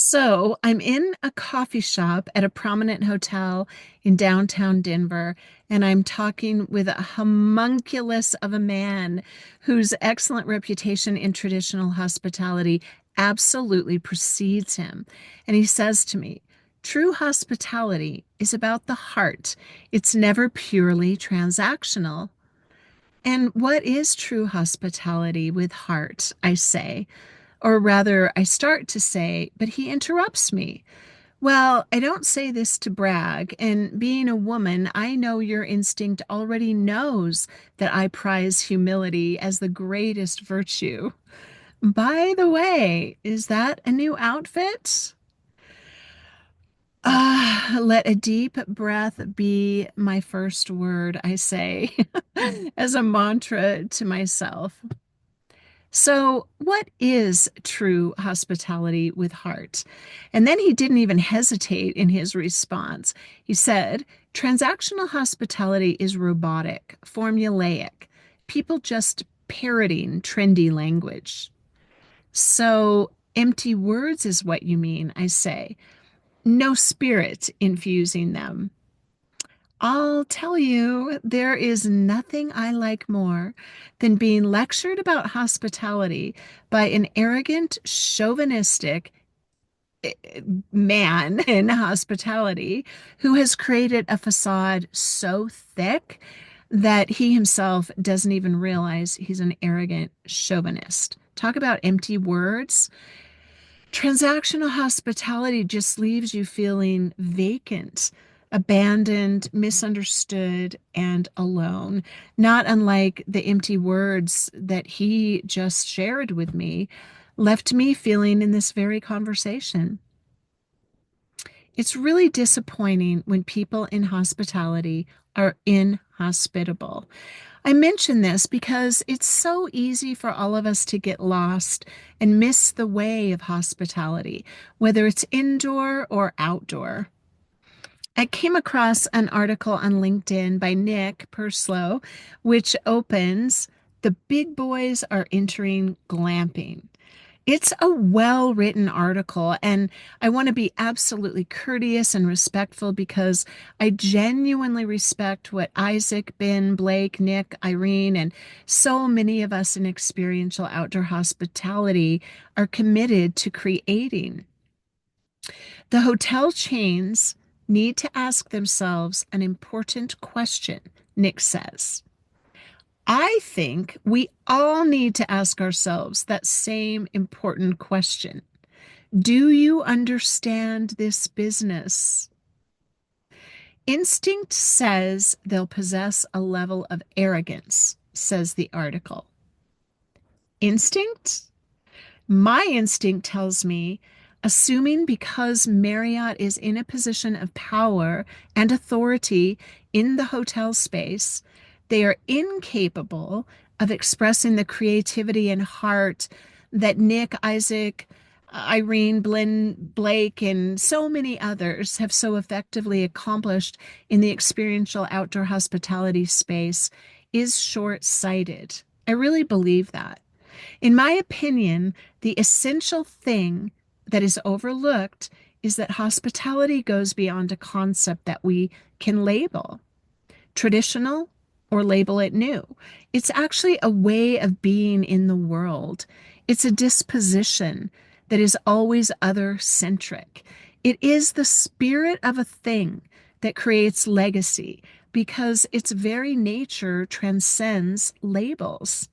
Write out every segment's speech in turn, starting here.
So I'm in a coffee shop at a prominent hotel in downtown Denver, and I'm talking with a homunculus of a man whose excellent reputation in traditional hospitality absolutely precedes him. And he says to me, true hospitality is about the heart. It's never purely transactional. And what is true hospitality with heart, I say? Or rather, I start to say, but he interrupts me. Well, I don't say this to brag, and being a woman, I know your instinct already knows that I prize humility as the greatest virtue. By the way, is that a new outfit? Let a deep breath be my first word, I say, as a mantra to myself. So, what is true hospitality with heart? And then he didn't even hesitate in his response. He said, transactional hospitality is robotic, formulaic, people just parroting trendy language. So, empty words is what you mean, I say. No spirit infusing them. I'll tell you, there is nothing I like more than being lectured about hospitality by an arrogant, chauvinistic man in hospitality who has created a facade so thick that he himself doesn't even realize he's an arrogant chauvinist. Talk about empty words. Transactional hospitality just leaves you feeling vacant, abandoned, misunderstood, and alone. Not unlike the empty words that he just shared with me, left me feeling in this very conversation. It's really disappointing when people in hospitality are inhospitable. I mention this because it's so easy for all of us to get lost and miss the way of hospitality, whether it's indoor or outdoor. I came across an article on LinkedIn by Nick Perslow, which opens, "The big boys are entering glamping." It's a well written article, and I want to be absolutely courteous and respectful because I genuinely respect what Isaac, Ben, Blake, Nick, Irene, and so many of us in experiential outdoor hospitality are committed to creating. The hotel chains need to ask themselves an important question, Nick says. I think we all need to ask ourselves that same important question. Do you understand this business? Instinct says they'll possess a level of arrogance, says the article. Instinct? My instinct tells me, assuming because Marriott is in a position of power and authority in the hotel space, they are incapable of expressing the creativity and heart that Nick, Isaac, Irene, Blake, and so many others have so effectively accomplished in the experiential outdoor hospitality space is short-sighted. I really believe that. In my opinion, the essential thing that is overlooked is that hospitality goes beyond a concept that we can label traditional or label it new. It's actually a way of being in the world. It's a disposition that is always other-centric. It is the spirit of a thing that creates legacy because its very nature transcends labels.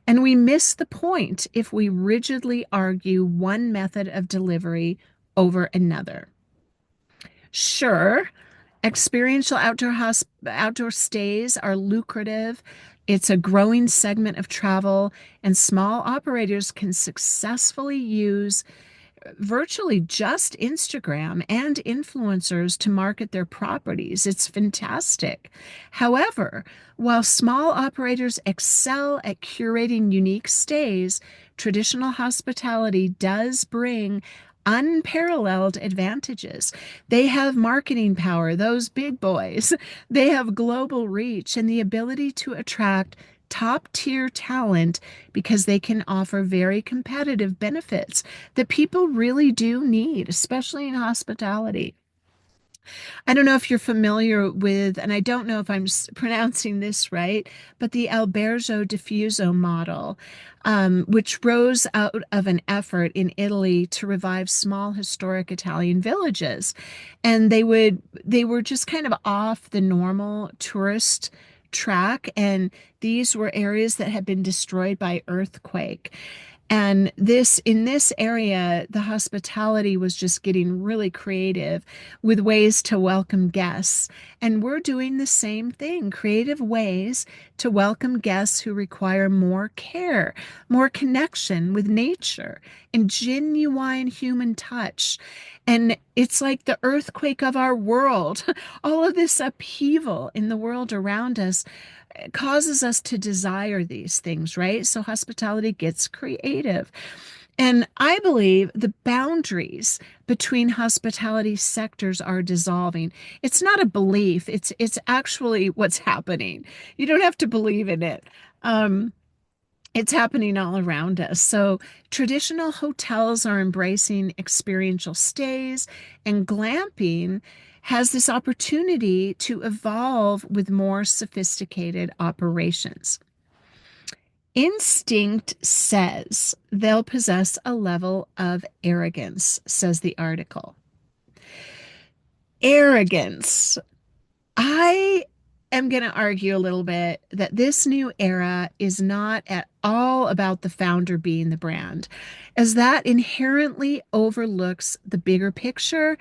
And we miss the point if we rigidly argue one method of delivery over another. Sure, experiential outdoor stays are lucrative. It's a growing segment of travel, and small operators can successfully use virtually just Instagram and influencers to market their properties. It's fantastic. However, while small operators excel at curating unique stays, traditional hospitality does bring unparalleled advantages. They have marketing power, those big boys. They have global reach and the ability to attract top tier talent because they can offer very competitive benefits that people really do need, especially in hospitality. I don't know if you're familiar with, and I don't know if I'm pronouncing this right, but the Albergo Diffuso model, which rose out of an effort in Italy to revive small historic Italian villages. And they were just kind of off the normal tourist track, and these were areas that had been destroyed by earthquake. And in this area, the hospitality was just getting really creative with ways to welcome guests. And we're doing the same thing, creative ways to welcome guests who require more care, more connection with nature, and genuine human touch. And it's like the earthquake of our world. All of this upheaval in the world around us causes us to desire these things, right? So hospitality gets creative. And I believe the boundaries between hospitality sectors are dissolving. It's not a belief, it's actually what's happening. You don't have to believe in it. It's happening all around us. So, traditional hotels are embracing experiential stays, and glamping has this opportunity to evolve with more sophisticated operations. Instinct says they'll possess a level of arrogance, says the article. Arrogance. I am going to argue a little bit that this new era is not at all about the founder being the brand, as that inherently overlooks the bigger picture.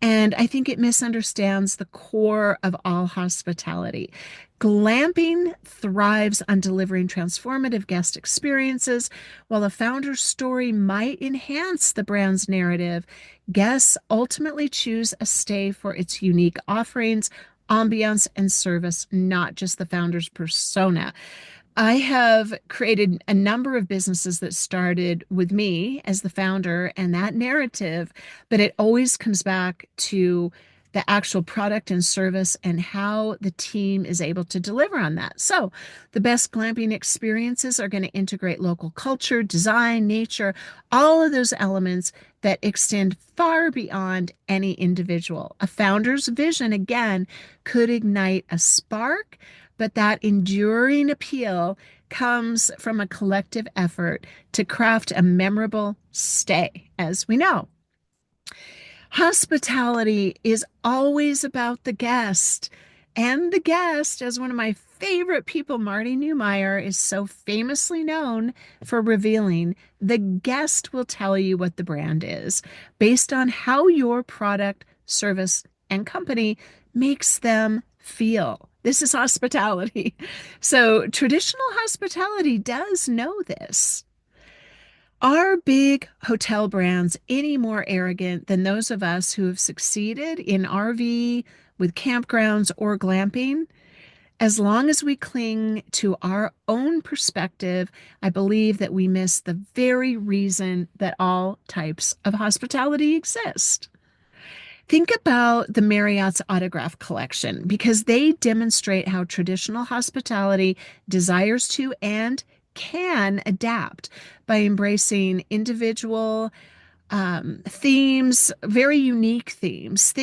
And I think it misunderstands the core of all hospitality. Glamping thrives on delivering transformative guest experiences. While a founder's story might enhance the brand's narrative, guests ultimately choose a stay for its unique offerings, ambiance, and service, not just the founder's persona. I have created a number of businesses that started with me as the founder and that narrative, but it always comes back to the actual product and service and how the team is able to deliver on that. So, the best glamping experiences are going to integrate local culture, design, nature, all of those elements that extend far beyond any individual. A founder's vision, again, could ignite a spark, but that enduring appeal comes from a collective effort to craft a memorable stay, as we know. Hospitality is always about the guest. And the guest, as one of my favorite people, Marty Neumeier, is so famously known for revealing, the guest will tell you what the brand is based on how your product, service, and company makes them feel. This is hospitality. So traditional hospitality does know this. Are big hotel brands any more arrogant than those of us who have succeeded in RV, with campgrounds, or glamping? As long as we cling to our own perspective, I believe that we miss the very reason that all types of hospitality exist. Think about the Marriott's autograph collection because they demonstrate how traditional hospitality desires to and can adapt by embracing individual themes, very unique themes.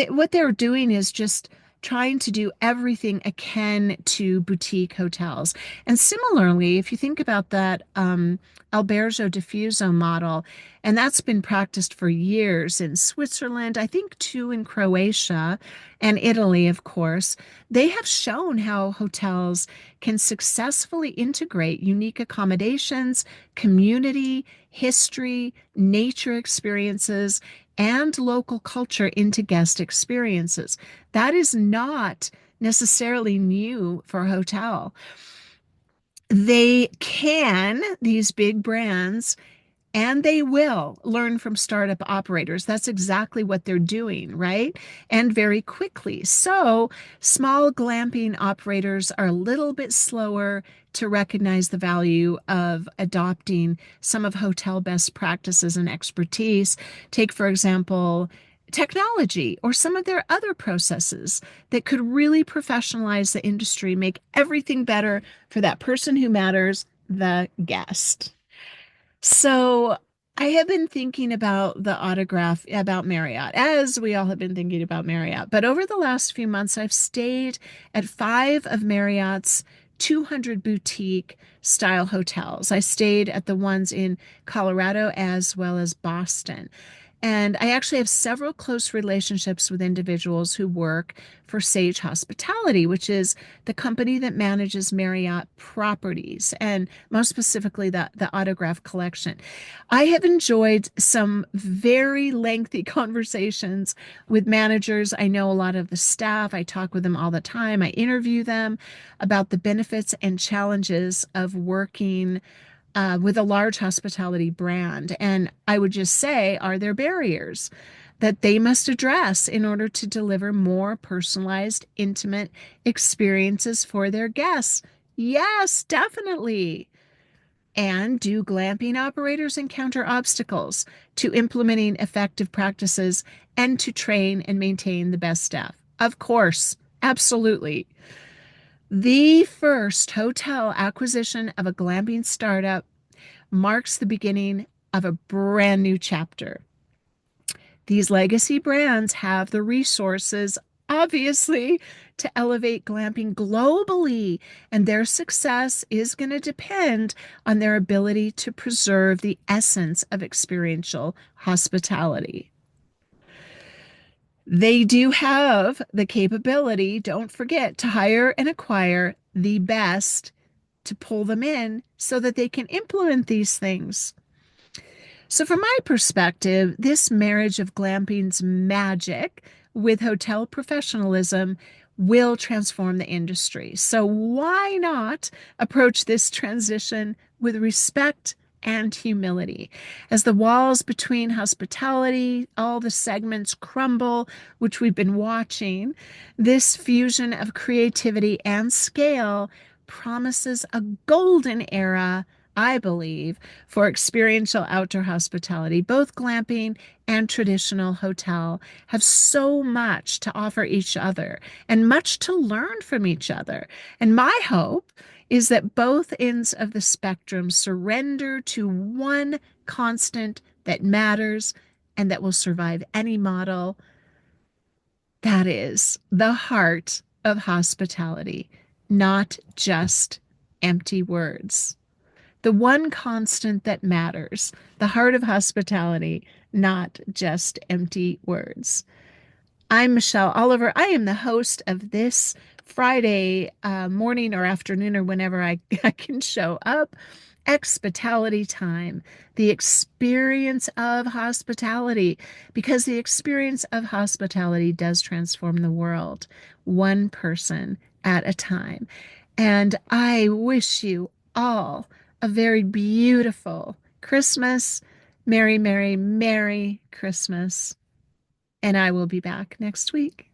What they're doing is just trying to do everything akin to boutique hotels. And similarly, if you think about that Albergo Diffuso model, and that's been practiced for years in Switzerland, I think too in Croatia and Italy, of course, they have shown how hotels can successfully integrate unique accommodations, community, history, nature experiences, and local culture into guest experiences. That is not necessarily new for a hotel. These big brands, and they will learn from startup operators. That's exactly what they're doing, right? And very quickly. So, small glamping operators are a little bit slower to recognize the value of adopting some of hotel best practices and expertise. Take, for example, technology or some of their other processes that could really professionalize the industry, make everything better for that person who matters, the guest. So I have been thinking about the autograph about Marriott, as we all have been thinking about Marriott. But over the last few months, I've stayed at five of Marriott's 200 boutique style hotels. I stayed at the ones in Colorado as well as Boston. And I actually have several close relationships with individuals who work for Sage Hospitality, which is the company that manages Marriott properties and most specifically the autograph collection. I have enjoyed some very lengthy conversations with managers. I know a lot of the staff. I talk with them all the time. I interview them about the benefits and challenges of working with a large hospitality brand. And I would just say, are there barriers that they must address in order to deliver more personalized, intimate experiences for their guests? Yes, definitely. And do glamping operators encounter obstacles to implementing effective practices and to train and maintain the best staff? Of course, absolutely. The first hotel acquisition of a glamping startup marks the beginning of a brand new chapter. These legacy brands have the resources, obviously, to elevate glamping globally, and their success is going to depend on their ability to preserve the essence of experiential hospitality. They do have the capability, don't forget, to hire and acquire the best to pull them in so that they can implement these things. So, from my perspective, this marriage of glamping's magic with hotel professionalism will transform the industry. So, why not approach this transition with respect and humility? As the walls between hospitality, all the segments crumble, which we've been watching, this fusion of creativity and scale promises a golden era, I believe, for experiential outdoor hospitality. Both glamping and traditional hotel have so much to offer each other and much to learn from each other. And my hope is that both ends of the spectrum surrender to one constant that matters and that will survive any model. That is the heart of hospitality, not just empty words. The one constant that matters, the heart of hospitality, not just empty words. I'm Michelle Oliver. I am the host of this Friday morning or afternoon or whenever I can show up. Expitality time, the experience of hospitality, because the experience of hospitality does transform the world, one person at a time. And I wish you all a very beautiful Christmas. Merry, Merry, Merry Christmas. And I will be back next week.